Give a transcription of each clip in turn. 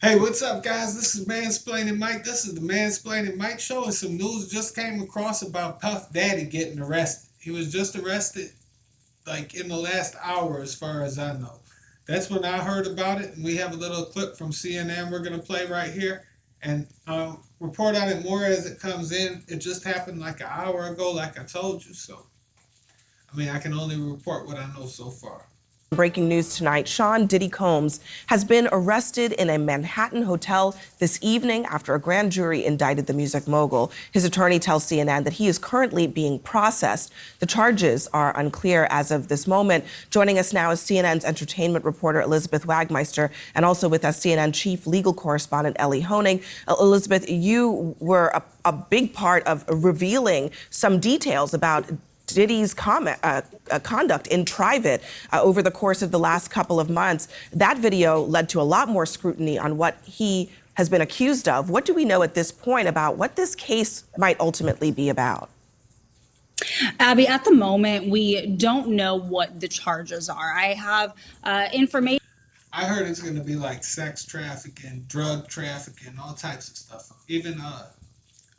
Hey, what's up, guys? This is Mansplaining Mike. This is the Mansplaining Mike Show, and some news just came across about Puff Daddy getting arrested. He was just arrested, like in the last hour, as far as I know. That's when I heard about it, and we have a little clip from CNN we're going to play right here, and report on it more as it comes in. It just happened like an hour ago, like I told you, so I mean, I can only report what I know so far. Breaking news tonight, Sean Diddy Combs has been arrested in a Manhattan hotel this evening after a grand jury indicted the music mogul. His attorney tells CNN that he is currently being processed. The charges are unclear as of this moment. Joining us now is CNN's entertainment reporter Elizabeth Wagmeister, and also with us CNN chief legal correspondent Ellie Honig. Elizabeth, you were a big part of revealing some details about Diddy's conduct in private over the course of the last couple of months. That video led to a lot more scrutiny on what he has been accused of. What do we know at this point about what this case might ultimately be about? Abby, at the moment, we don't know what the charges are. I have information. I heard it's going to be like sex trafficking, drug trafficking, all types of stuff. Even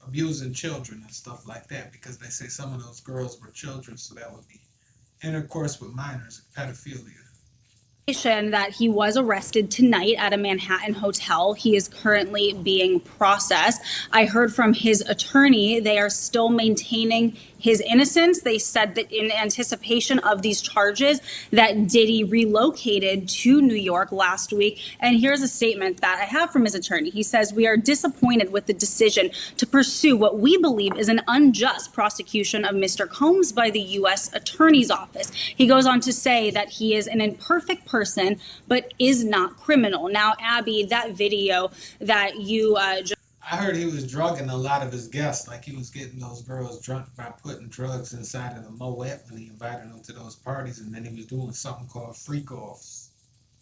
abusing children and stuff like that, because they say some of those girls were children, so that would be intercourse with minors, pedophilia. That he was arrested tonight at a Manhattan hotel. He is currently being processed. I heard from his attorney they are still maintaining his innocence. They said that in anticipation of these charges that Diddy relocated to New York last week. And here's a statement that I have from his attorney. He says, "We are disappointed with the decision to pursue what we believe is an unjust prosecution of Mr. Combs by the U.S. Attorney's Office." He goes on to say that he is an imperfect person, but is not criminal. Now, Abby, that video that you I heard he was drugging a lot of his guests, like he was getting those girls drunk by putting drugs inside of the Moet when he invited them to those parties, and then he was doing something called freak offs.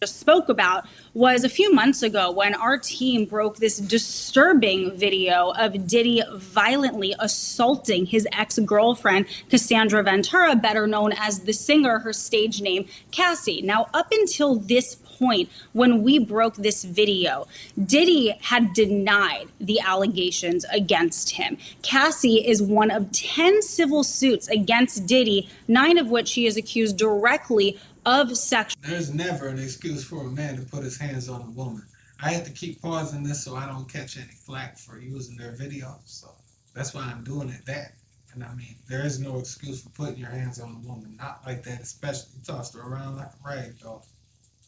just spoke about was a few months ago when our team broke this disturbing video of Diddy violently assaulting his ex-girlfriend, Cassandra Ventura, better known as the singer, her stage name, Cassie. Now, up until this point, when we broke this video, Diddy had denied the allegations against him. Cassie is one of 10 civil suits against Diddy, 9 of which he is accused directly of sexual. There's never an excuse for a man to put his hands on a woman. I have to keep pausing this so I don't catch any flack for using their video, so that's why I'm doing it that. And I mean, there is no excuse for putting your hands on a woman, not like that, especially tossed her around like a rag doll.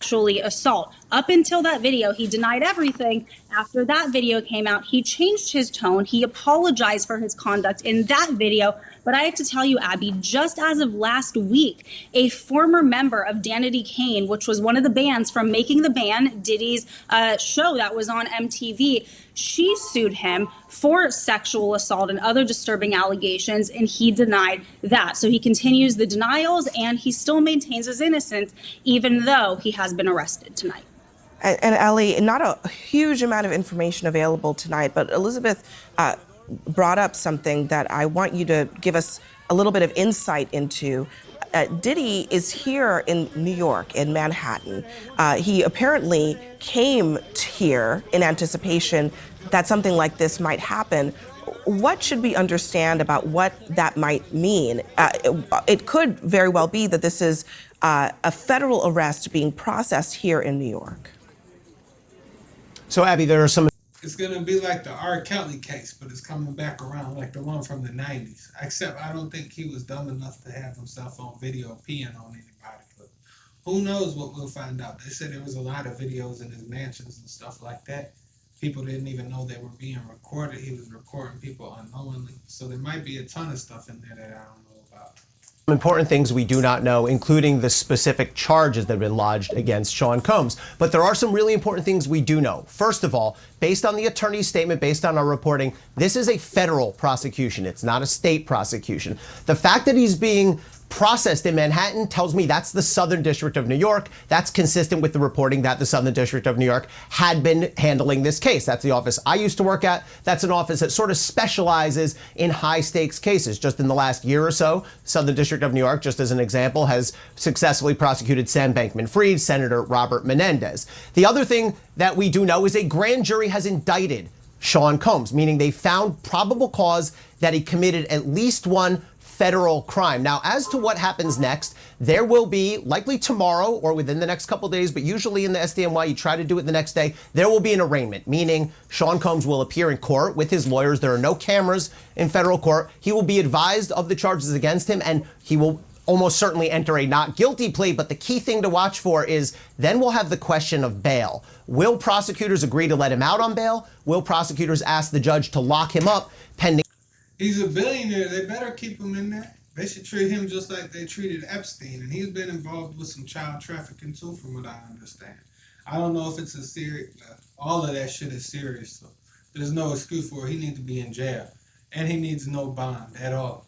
Sexually assault. Up until that video, he denied everything. After that video came out, he changed his tone. He apologized for his conduct in that video. But I have to tell you, Abby, just as of last week, a former member of Danity Kane, which was one of the bands from Making the Band, Diddy's show that was on MTV, she sued him for sexual assault and other disturbing allegations, and he denied that. So he continues the denials, and he still maintains his innocence, even though he has been arrested tonight. And Ellie, not a huge amount of information available tonight, but Elizabeth brought up something that I want you to give us a little bit of insight into. Diddy is here in New York, in Manhattan. He apparently came here in anticipation that something like this might happen. What should we understand about what that might mean? It could very well be that this is a federal arrest being processed here in New York. So, Abby, there are some... It's going to be like the R. Kelly case, but it's coming back around like the one from the 90s. Except I don't think he was dumb enough to have himself on video peeing on anybody. But who knows what we'll find out. They said there was a lot of videos in his mansions and stuff like that. People didn't even know they were being recorded. He was recording people unknowingly. So there might be a ton of stuff in there that I don't know about. Important things we do not know, including the specific charges that have been lodged against Sean Combs. But there are some really important things we do know. First of all, based on the attorney's statement, based on our reporting, this is a federal prosecution. It's not a state prosecution. The fact that he's being processed in Manhattan tells me that's the Southern District of New York. That's consistent with the reporting that the Southern District of New York had been handling this case. That's the office I used to work at. That's an office that sort of specializes in high stakes cases. Just in the last year or so, Southern District of New York, just as an example, has successfully prosecuted Sam Bankman-Fried, Senator Robert Menendez. The other thing that we do know is a grand jury has indicted Sean Combs, meaning they found probable cause that he committed at least one federal crime. Now, as to what happens next, there will be, likely tomorrow or within the next couple days, but usually in the SDNY, you try to do it the next day, there will be an arraignment, meaning Sean Combs will appear in court with his lawyers. There are no cameras in federal court. He will be advised of the charges against him, and he will almost certainly enter a not guilty plea. But the key thing to watch for is then we'll have the question of bail. Will prosecutors agree to let him out on bail? Will prosecutors ask the judge to lock him up pending? He's a billionaire. They better keep him in there. They should treat him just like they treated Epstein. And he's been involved with some child trafficking too, from what I understand. I don't know if it's a serious, all of that shit is serious. So there's no excuse for it. He needs to be in jail. And he needs no bond at all.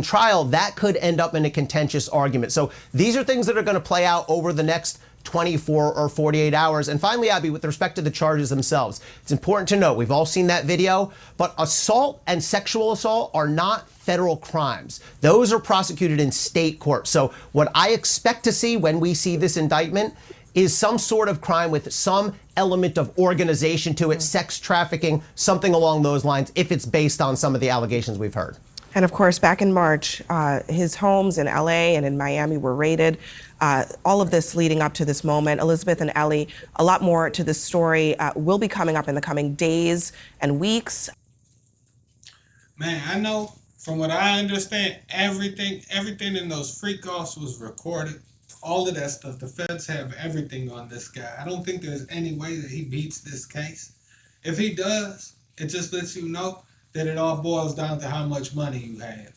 Trial, that could end up in a contentious argument. So these are things that are going to play out over the next 24 or 48 hours. And finally, Abby, with respect to the charges themselves, it's important to note, we've all seen that video, but assault and sexual assault are not federal crimes. Those are prosecuted in state court. So what I expect to see when we see this indictment is some sort of crime with some element of organization to it, sex trafficking, something along those lines, if it's based on some of the allegations we've heard. And of course, back in March, his homes in LA and in Miami were raided. All of this leading up to this moment. Elizabeth and Ellie, a lot more to this story will be coming up in the coming days and weeks. Man, I know from what I understand, everything in those freak-offs was recorded. All of that stuff. The feds have everything on this guy. I don't think there's any way that he beats this case. If he does, it just lets you know that it all boils down to how much money you have.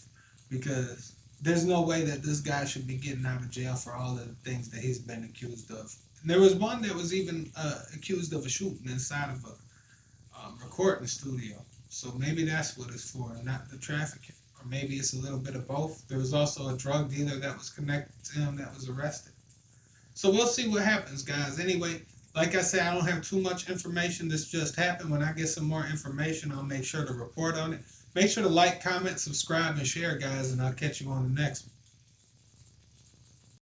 Because there's no way that this guy should be getting out of jail for all of the things that he's been accused of. And there was one that was even accused of a shooting inside of a recording studio. So maybe that's what it's for, and not the trafficking. Or maybe it's a little bit of both. There was also a drug dealer that was connected to him that was arrested. So we'll see what happens, guys. Anyway, like I said, I don't have too much information. This just happened. When I get some more information, I'll make sure to report on it. Make sure to like, comment, subscribe, and share, guys, and I'll catch you on the next one.